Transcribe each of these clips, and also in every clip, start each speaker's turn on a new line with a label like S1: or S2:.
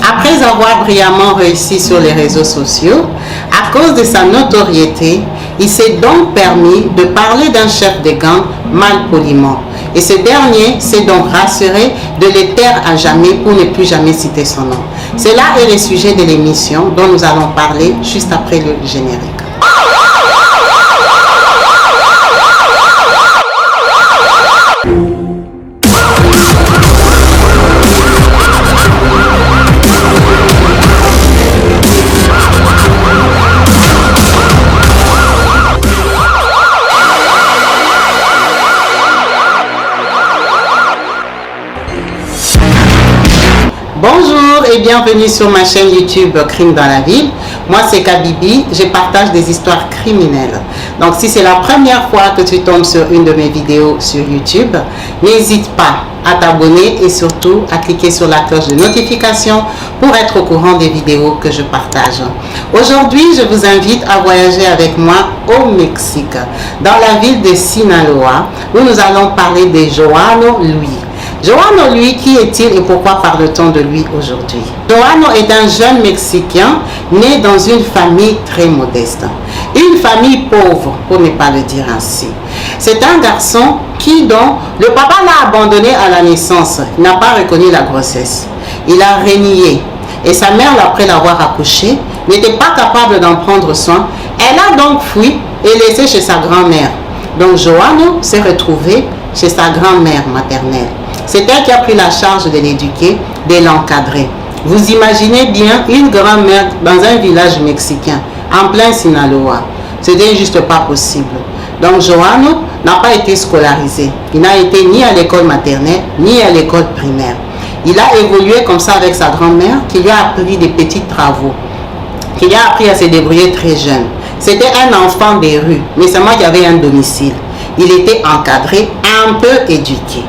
S1: Après avoir brillamment réussi sur les réseaux sociaux, à cause de sa notoriété, il s'est donc permis de parler d'un chef de gang mal poliment. Et ce dernier s'est donc rassuré de le taire à jamais pour ne plus jamais citer son nom. Cela est le sujet de l'émission dont nous allons parler juste après le générique. Bonjour et bienvenue sur ma chaîne YouTube Crime dans la ville. Moi c'est Kabibi, je partage des histoires criminelles. Donc si c'est la première fois que tu tombes sur une de mes vidéos sur YouTube, n'hésite pas à t'abonner et surtout à cliquer sur la cloche de notification pour être au courant des vidéos que je partage. Aujourd'hui, je vous invite à voyager avec moi au Mexique, dans la ville de Sinaloa, où nous allons parler de Joano Luis. Joano Luis, qui est-il et pourquoi parle-t-on de lui aujourd'hui? Joano est un jeune Mexicain né dans une famille très modeste. Une famille pauvre, pour ne pas le dire ainsi. C'est un garçon dont le papa l'a abandonné à la naissance, n'a pas reconnu la grossesse. Il a renié et sa mère, après l'avoir accouché, n'était pas capable d'en prendre soin. Elle a donc fui et laissé chez sa grand-mère. Donc Joano s'est retrouvé chez sa grand-mère maternelle. C'est elle qui a pris la charge de l'éduquer, de l'encadrer. Vous imaginez bien une grand-mère dans un village mexicain, en plein Sinaloa. C'était juste pas possible. Donc Joano n'a pas été scolarisé. Il n'a été ni à l'école maternelle, ni à l'école primaire. Il a évolué comme ça avec sa grand-mère, qui lui a appris des petits travaux, qui lui a appris à se débrouiller très jeune. C'était un enfant des rues, mais seulement qu'il avait un domicile. Il était encadré, un peu éduqué.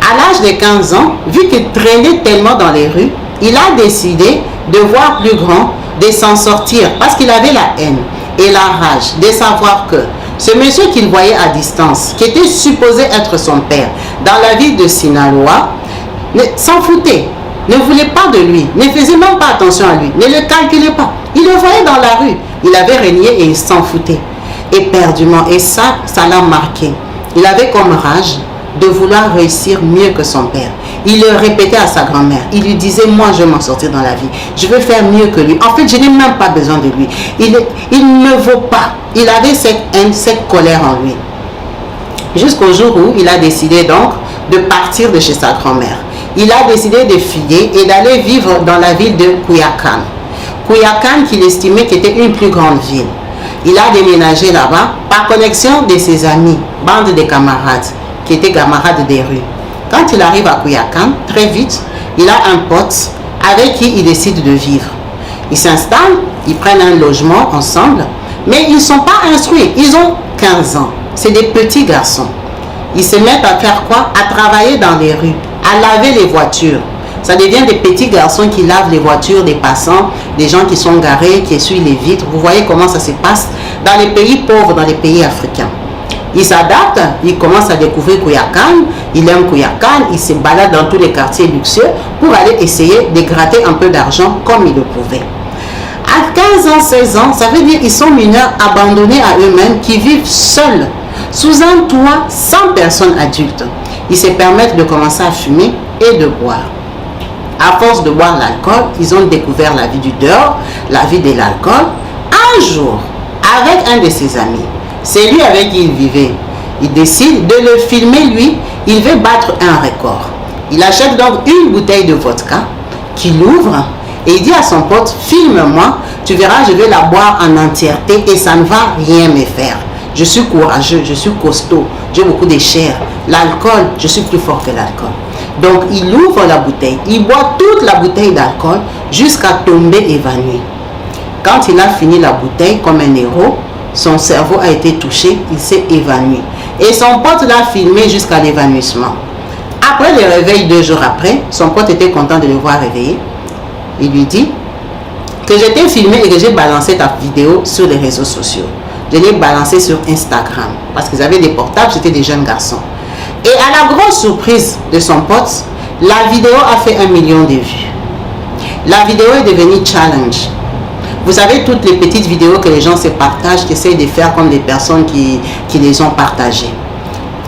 S1: À l'âge de 15 ans, vu qu'il traînait tellement dans les rues, il a décidé de voir plus grand, de s'en sortir, parce qu'il avait la haine et la rage de savoir que ce monsieur qu'il voyait à distance, qui était supposé être son père, dans la ville de Sinaloa, s'en foutait, ne voulait pas de lui, ne faisait même pas attention à lui, ne le calculait pas. Il le voyait dans la rue, il avait renié et il s'en foutait, éperdument. Et ça l'a marqué. Il avait comme rage de vouloir réussir mieux que son père. Il le répétait à sa grand-mère. Il lui disait, moi je vais m'en sortir dans la vie. Je veux faire mieux que lui. En fait, je n'ai même pas besoin de lui. Il ne vaut pas. Il avait cette haine, cette colère en lui. Jusqu'au jour où il a décidé donc de partir de chez sa grand-mère. Il a décidé de fuyer et d'aller vivre dans la ville de Culiacán. Culiacán qu'il estimait qui était une plus grande ville. Il a déménagé là-bas par connexion de ses amis, bande de camarades, qui étaient camarades des rues. Quand il arrive à Culiacán, très vite, il a un pote avec qui il décide de vivre. Ils s'installent, ils prennent un logement ensemble, mais ils ne sont pas instruits. Ils ont 15 ans. C'est des petits garçons. Ils se mettent à faire quoi? À travailler dans les rues, à laver les voitures. Ça devient des petits garçons qui lavent les voitures des passants, des gens qui sont garés, qui essuient les vitres. Vous voyez comment ça se passe dans les pays pauvres, dans les pays africains. Il s'adapte, il commence à découvrir Culiacán, il aime Culiacán, il se balade dans tous les quartiers luxueux pour aller essayer de gratter un peu d'argent comme il le pouvait. À 15 ans, 16 ans, ça veut dire qu'ils sont mineurs abandonnés à eux-mêmes, qui vivent seuls, sous un toit, sans personne adulte. Ils se permettent de commencer à fumer et de boire. À force de boire l'alcool, ils ont découvert la vie du dehors, la vie de l'alcool. Un jour, avec un de ses amis, c'est lui avec qui il vivait, il décide de le filmer lui, il veut battre un record. Il achète donc une bouteille de vodka, qu'il ouvre et il dit à son pote, filme-moi, tu verras, je vais la boire en entièreté et ça ne va rien me faire. Je suis courageux, je suis costaud, j'ai beaucoup de chair. L'alcool, je suis plus fort que l'alcool. Donc il ouvre la bouteille, il boit toute la bouteille d'alcool jusqu'à tomber évanoui. Quand il a fini la bouteille comme un héros, son cerveau a été touché, il s'est évanoui. Et son pote l'a filmé jusqu'à l'évanouissement. Après le réveil 2 jours après, son pote était content de le voir réveillé. Il lui dit que j'étais filmé et que j'ai balancé ta vidéo sur les réseaux sociaux. Je l'ai balancé sur Instagram parce qu'ils avaient des portables, c'était des jeunes garçons. Et à la grosse surprise de son pote, la vidéo a fait 1 million de vues. La vidéo est devenue challenge. Vous savez, toutes les petites vidéos que les gens se partagent, qui essayent de faire comme les personnes qui les ont partagées.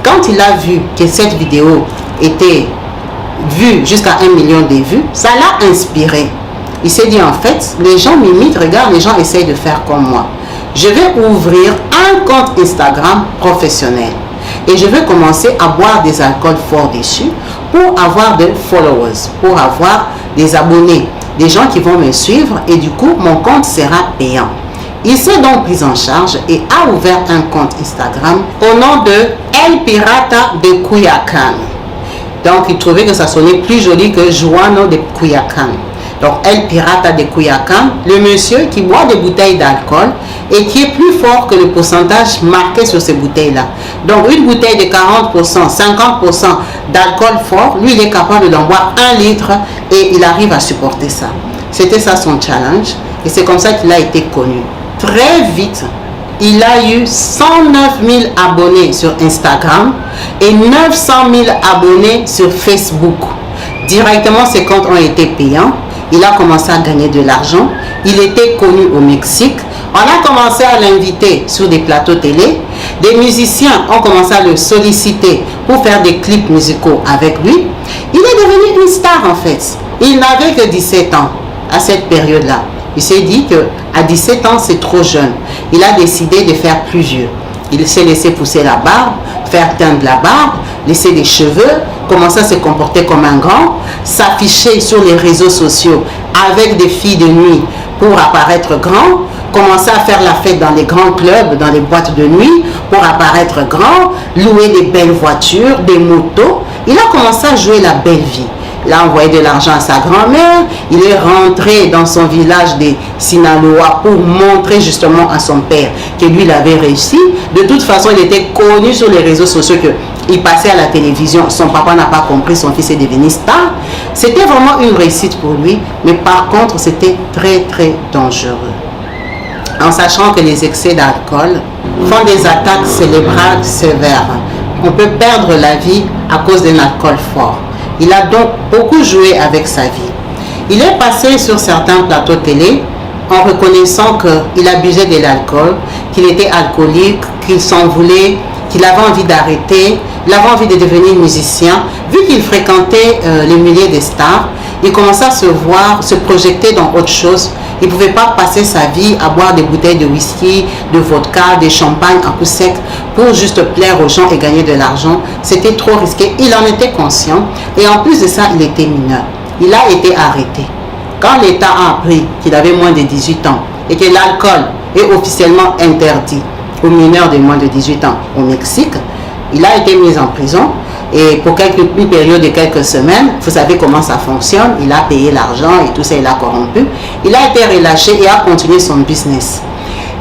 S1: Quand il a vu que cette vidéo était vue jusqu'à 1 million de vues, ça l'a inspiré. Il s'est dit, en fait, les gens m'imitent, regarde, les gens essayent de faire comme moi. Je vais ouvrir un compte Instagram professionnel. Et je vais commencer à boire des alcools forts dessus pour avoir des followers, pour avoir des abonnés, des gens qui vont me suivre et du coup, mon compte sera payant. Il s'est donc pris en charge et a ouvert un compte Instagram au nom de El Pirata de Cuyacan. Donc, il trouvait que ça sonnait plus joli que Juano de Cuyacan. Donc, El Pirata de Cuyacan, le monsieur qui boit des bouteilles d'alcool et qui est plus fort que le pourcentage marqué sur ces bouteilles-là. Donc, une bouteille de 40%, 50% d'alcool fort, lui, il est capable d'en boire 1 litre et il arrive à supporter ça. C'était ça son challenge et c'est comme ça qu'il a été connu. Très vite, il a eu 109 000 abonnés sur Instagram et 900 000 abonnés sur Facebook. Directement, ses comptes ont été payants. Il a commencé à gagner de l'argent. Il était connu au Mexique. On a commencé à l'inviter sur des plateaux télé. Des musiciens ont commencé à le solliciter pour faire des clips musicaux avec lui. Il est devenu une star en fait. Il n'avait que 17 ans à cette période-là. Il s'est dit qu'à 17 ans, c'est trop jeune. Il a décidé de faire plus vieux. Il s'est laissé pousser la barbe, faire teindre la barbe, laisser des cheveux, commencer à se comporter comme un grand, s'afficher sur les réseaux sociaux avec des filles de nuit pour apparaître grand, commencer à faire la fête dans les grands clubs, dans les boîtes de nuit pour apparaître grand, louer des belles voitures, des motos. Il a commencé à jouer la belle vie. Il a envoyé de l'argent à sa grand-mère. Il est rentré dans son village de Sinaloa pour montrer justement à son père que lui, il avait réussi. De toute façon, il était connu sur les réseaux sociaux qu'il passait à la télévision. Son papa n'a pas compris, son fils est devenu star. C'était vraiment une réussite pour lui. Mais par contre, c'était très, très dangereux. En sachant que les excès d'alcool font des attaques cérébrales sévères. On peut perdre la vie à cause d'un alcool fort. Il a donc beaucoup joué avec sa vie. Il est passé sur certains plateaux télé en reconnaissant qu'il abusait de l'alcool, qu'il était alcoolique, qu'il s'en voulait, qu'il avait envie d'arrêter, il avait envie de devenir musicien. Vu qu'il fréquentait les milliers de stars, il commençait à se projeter dans autre chose. Il ne pouvait pas passer sa vie à boire des bouteilles de whisky, de vodka, de champagne à coup sec pour juste plaire aux gens et gagner de l'argent. C'était trop risqué. Il en était conscient. Et en plus de ça, il était mineur. Il a été arrêté. Quand l'État a appris qu'il avait moins de 18 ans et que l'alcool est officiellement interdit aux mineurs de moins de 18 ans au Mexique, il a été mis en prison. Et pour une période de quelques semaines, vous savez comment ça fonctionne, il a payé l'argent et tout ça, il a corrompu. Il a été relâché et a continué son business.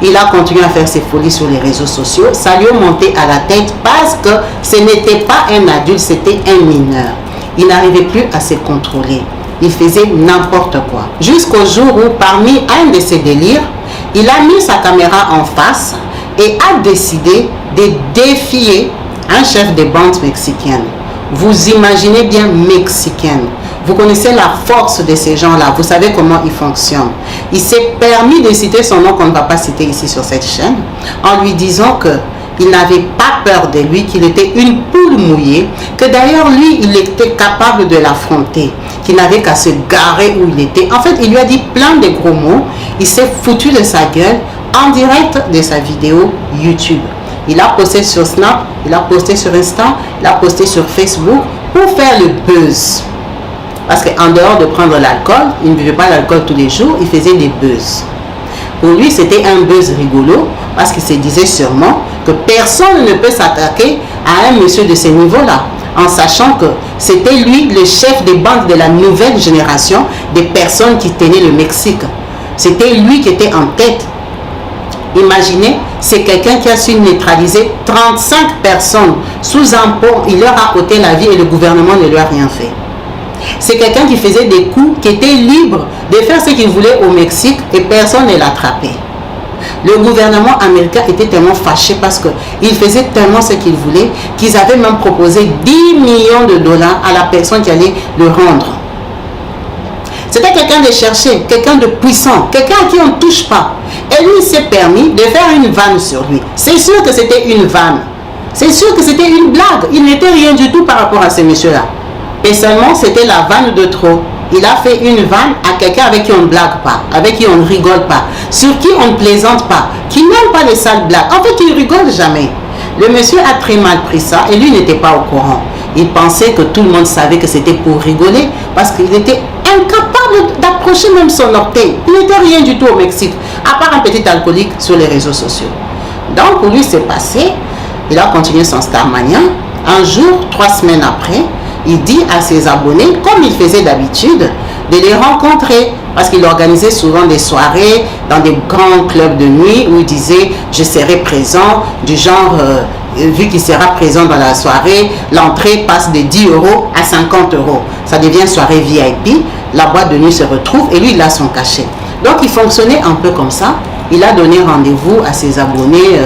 S1: Il a continué à faire ses folies sur les réseaux sociaux. Ça lui a monté à la tête parce que ce n'était pas un adulte, c'était un mineur. Il n'arrivait plus à se contrôler. Il faisait n'importe quoi. Jusqu'au jour où, parmi un de ses délires, il a mis sa caméra en face et a décidé de défier un chef de bande mexicaine. Vous imaginez bien mexicaine. Vous connaissez la force de ces gens-là. Vous savez comment ils fonctionnent. Il s'est permis de citer son nom qu'on ne va pas citer ici sur cette chaîne en lui disant qu'il n'avait pas peur de lui, qu'il était une poule mouillée, que d'ailleurs lui, il était capable de l'affronter, qu'il n'avait qu'à se garer où il était. En fait, il lui a dit plein de gros mots. Il s'est foutu de sa gueule en direct de sa vidéo YouTube. Il a posté sur Snap, il a posté sur Insta, il a posté sur Facebook pour faire le buzz. Parce qu'en dehors de prendre l'alcool, il ne buvait pas l'alcool tous les jours, il faisait des buzz. Pour lui, c'était un buzz rigolo parce qu'il se disait sûrement que personne ne peut s'attaquer à un monsieur de ce niveau-là, en sachant que c'était lui le chef des bandes de la nouvelle génération des personnes qui tenaient le Mexique. C'était lui qui était en tête. Imaginez, c'est quelqu'un qui a su neutraliser 35 personnes sous un pont. Il leur a ôté la vie et le gouvernement ne lui a rien fait. C'est quelqu'un qui faisait des coups, qui était libre de faire ce qu'il voulait au Mexique et personne ne l'attrapait. Le gouvernement américain était tellement fâché parce qu'il faisait tellement ce qu'il voulait qu'ils avaient même proposé 10 millions de dollars à la personne qui allait le rendre. C'était quelqu'un de cherché, quelqu'un de puissant, quelqu'un à qui on ne touche pas. Et lui, il s'est permis de faire une vanne sur lui. C'est sûr que c'était une vanne. C'est sûr que c'était une blague. Il n'était rien du tout par rapport à ce monsieur-là. Et seulement, c'était la vanne de trop. Il a fait une vanne à quelqu'un avec qui on ne blague pas, avec qui on ne rigole pas, sur qui on ne plaisante pas, qui n'aime pas les sales blagues. En fait, il ne rigole jamais. Le monsieur a très mal pris ça et lui n'était pas au courant. Il pensait que tout le monde savait que c'était pour rigoler parce qu'il était incapable d'approcher même son orteil. Il n'était rien du tout au Mexique, à part un petit alcoolique sur les réseaux sociaux. Donc, pour lui, c'est passé. Il a continué son Starmania. Un jour, 3 semaines après, il dit à ses abonnés, comme il faisait d'habitude, de les rencontrer. Parce qu'il organisait souvent des soirées dans des grands clubs de nuit où il disait « je serai présent », du genre, vu qu'il sera présent dans la soirée, l'entrée passe de 10 € à 50 €. Ça devient soirée VIP, la boîte de nuit se retrouve et lui, il a son cachet. Donc, il fonctionnait un peu comme ça. Il a donné rendez-vous à ses abonnés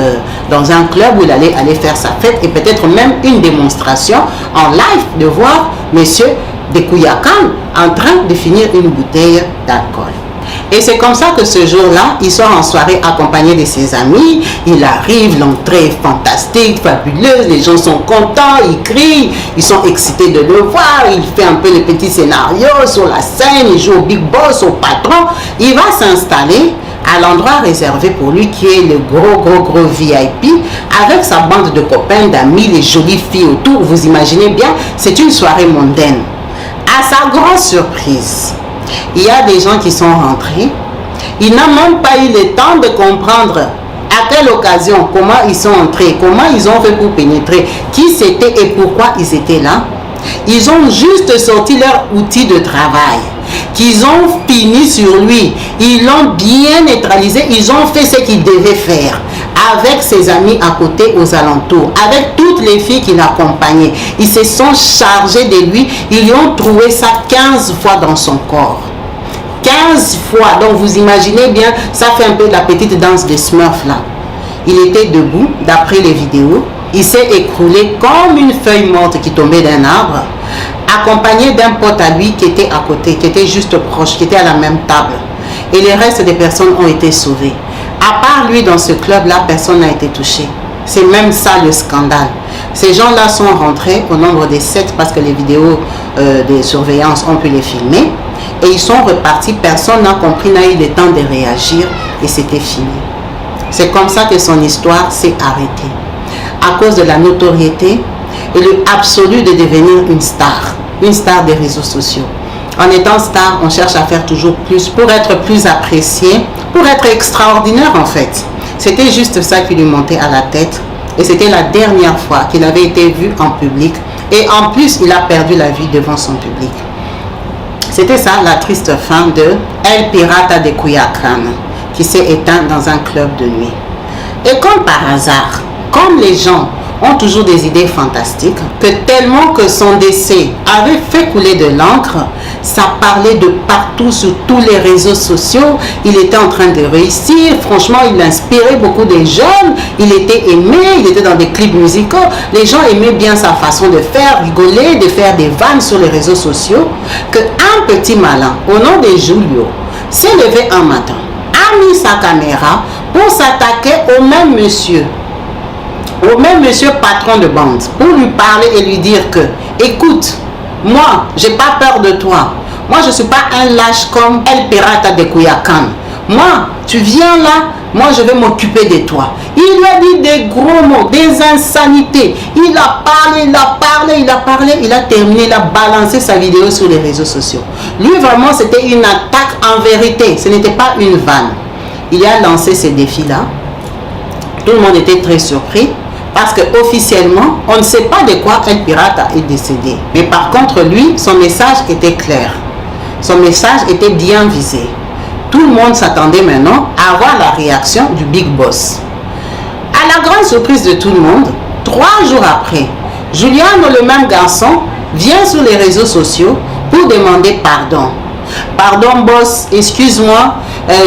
S1: dans un club où il allait aller faire sa fête et peut-être même une démonstration en live de voir monsieur de Cuyacan en train de finir une bouteille d'alcool. Et c'est comme ça que ce jour-là, il sort en soirée accompagné de ses amis. Il arrive, l'entrée est fantastique, fabuleuse, les gens sont contents, ils crient, ils sont excités de le voir. Il fait un peu le petit scénario sur la scène, il joue au big boss, au patron. Il va s'installer à l'endroit réservé pour lui qui est le gros VIP avec sa bande de copains, d'amis, les jolies filles autour. Vous imaginez bien, c'est une soirée mondaine. À sa grande surprise, il y a des gens qui sont rentrés. Il n'a même pas eu le temps de comprendre à quelle occasion, comment ils sont entrés, comment ils ont fait pour pénétrer, qui c'était et pourquoi ils étaient là. Ils ont juste sorti leur outil de travail, qu'ils ont fini sur lui. Ils l'ont bien neutralisé, ils ont fait ce qu'ils devaient faire. Avec ses amis à côté, aux alentours, avec toutes les filles qui l'accompagnaient. Ils se sont chargés de lui, ils lui ont trouvé ça 15 fois dans son corps. 15 fois, donc vous imaginez bien, ça fait un peu de la petite danse des Smurfs là. Il était debout, d'après les vidéos, il s'est écroulé comme une feuille morte qui tombait d'un arbre, accompagné d'un pote à lui qui était à côté, qui était juste proche, qui était à la même table. Et les restes des personnes ont été sauvés. À part lui, dans ce club-là, personne n'a été touché. C'est même ça le scandale. Ces gens-là sont rentrés au nombre de 7 parce que les vidéos de surveillance ont pu les filmer. Et ils sont repartis, personne n'a compris, n'a eu le temps de réagir et c'était fini. C'est comme ça que son histoire s'est arrêtée. À cause de la notoriété et le absolu de devenir une star des réseaux sociaux. En étant star, on cherche à faire toujours plus pour être plus apprécié, pour être extraordinaire en fait. C'était juste ça qui lui montait à la tête et c'était la dernière fois qu'il avait été vu en public et en plus il a perdu la vie devant son public. C'était ça la triste fin de El Pirata de Cuyacan qui s'est éteint dans un club de nuit. Et comme par hasard, comme les gens ont toujours des idées fantastiques, que tellement que son décès avait fait couler de l'encre, ça parlait de partout sur tous les réseaux sociaux, il était en train de réussir, franchement il inspirait beaucoup de jeunes, il était aimé, il était dans des clips musicaux, les gens aimaient bien sa façon de faire rigoler, de faire des vannes sur les réseaux sociaux, que un petit malin au nom de Julio s'est levé un matin, a mis sa caméra pour s'attaquer au même monsieur patron de bande, pour lui parler et lui dire que, écoute, moi, j'ai pas peur de toi. Moi, je suis pas un lâche comme El Pirata de Cuyacan. Moi, tu viens là, moi, je vais m'occuper de toi. Il lui a dit des gros mots, des insanités. Il a parlé, il a terminé, il a balancé sa vidéo sur les réseaux sociaux. Lui, vraiment, c'était une attaque en vérité. Ce n'était pas une vanne. Il a lancé ces défis-là. Tout le monde était très surpris. Parce qu'officiellement, on ne sait pas de quoi El Pirata est décédé. Mais par contre, lui, son message était clair. Son message était bien visé. Tout le monde s'attendait maintenant à avoir la réaction du Big Boss. À la grande surprise de tout le monde, 3 jours après, Juliano, le même garçon, vient sur les réseaux sociaux pour demander pardon. Pardon boss, excuse-moi,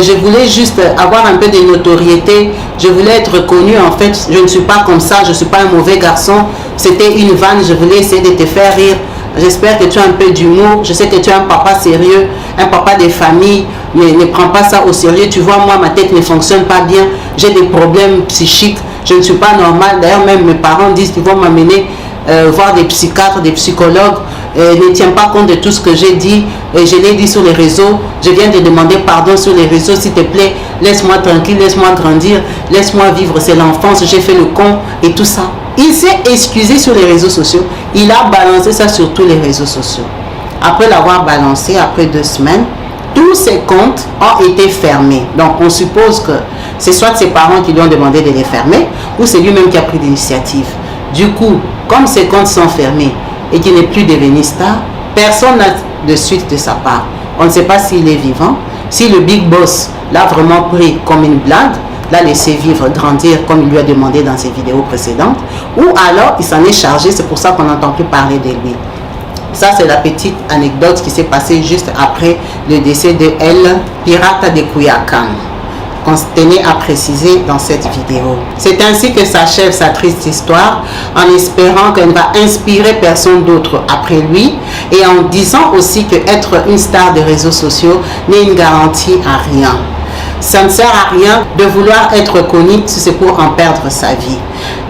S1: je voulais juste avoir un peu de notoriété, je voulais être reconnu, en fait, je ne suis pas comme ça, je ne suis pas un mauvais garçon, c'était une vanne, je voulais essayer de te faire rire. J'espère que tu as un peu d'humour. Je sais que tu es un papa sérieux, un papa de famille. Ne prends pas ça au sérieux. Tu vois, moi, ma tête ne fonctionne pas bien. J'ai des problèmes psychiques. Je ne suis pas normale. D'ailleurs, même mes parents disent qu'ils vont m'amener voir des psychiatres, des psychologues. Ne tiens pas compte de tout ce que j'ai dit. Je l'ai dit sur les réseaux. Je viens de demander pardon sur les réseaux. S'il te plaît, laisse-moi tranquille, laisse-moi grandir, laisse-moi vivre. C'est l'enfance, j'ai fait le con et tout ça. Il s'est excusé sur les réseaux sociaux. Il a balancé ça sur tous les réseaux sociaux. Après l'avoir balancé, après 2 semaines, tous ses comptes ont été fermés. Donc on suppose que c'est soit ses parents qui lui ont demandé de les fermer ou c'est lui-même qui a pris l'initiative. Du coup, comme ses comptes sont fermés et qu'il n'est plus devenu star, personne n'a de suite de sa part. On ne sait pas s'il est vivant, si le big boss l'a vraiment pris comme une blague, l'a laissé vivre, grandir comme il lui a demandé dans ses vidéos précédentes, ou alors il s'en est chargé, c'est pour ça qu'on n'entend plus parler de lui. Ça, c'est la petite anecdote qui s'est passée juste après le décès de El Pirata de Cuyacan, qu'on tenait à préciser dans cette vidéo. C'est ainsi que s'achève sa triste histoire, en espérant qu'elle ne va inspirer personne d'autre après lui, et en disant aussi que être une star des réseaux sociaux n'est une garantie à rien. Ça ne sert à rien de vouloir être connu si c'est pour en perdre sa vie.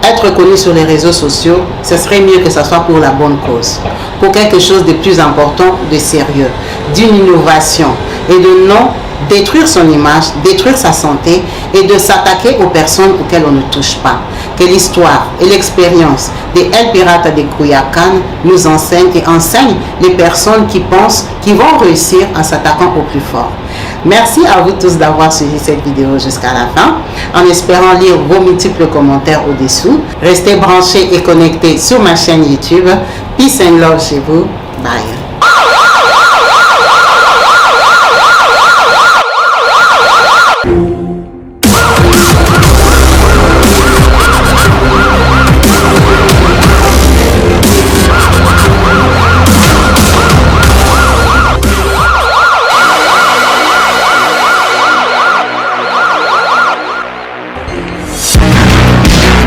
S1: Être connu sur les réseaux sociaux, ce serait mieux que ce soit pour la bonne cause, pour quelque chose de plus important, de sérieux, d'une innovation, et de non détruire son image, détruire sa santé et de s'attaquer aux personnes auxquelles on ne touche pas. Que l'histoire et l'expérience de El Pirata de Cuyacan nous enseignent et enseignent les personnes qui pensent qu'ils vont réussir en s'attaquant au plus fort. Merci à vous tous d'avoir suivi cette vidéo jusqu'à la fin, en espérant lire vos multiples commentaires au-dessous. Restez branchés et connectés sur ma chaîne YouTube. Peace and love chez vous. Bye.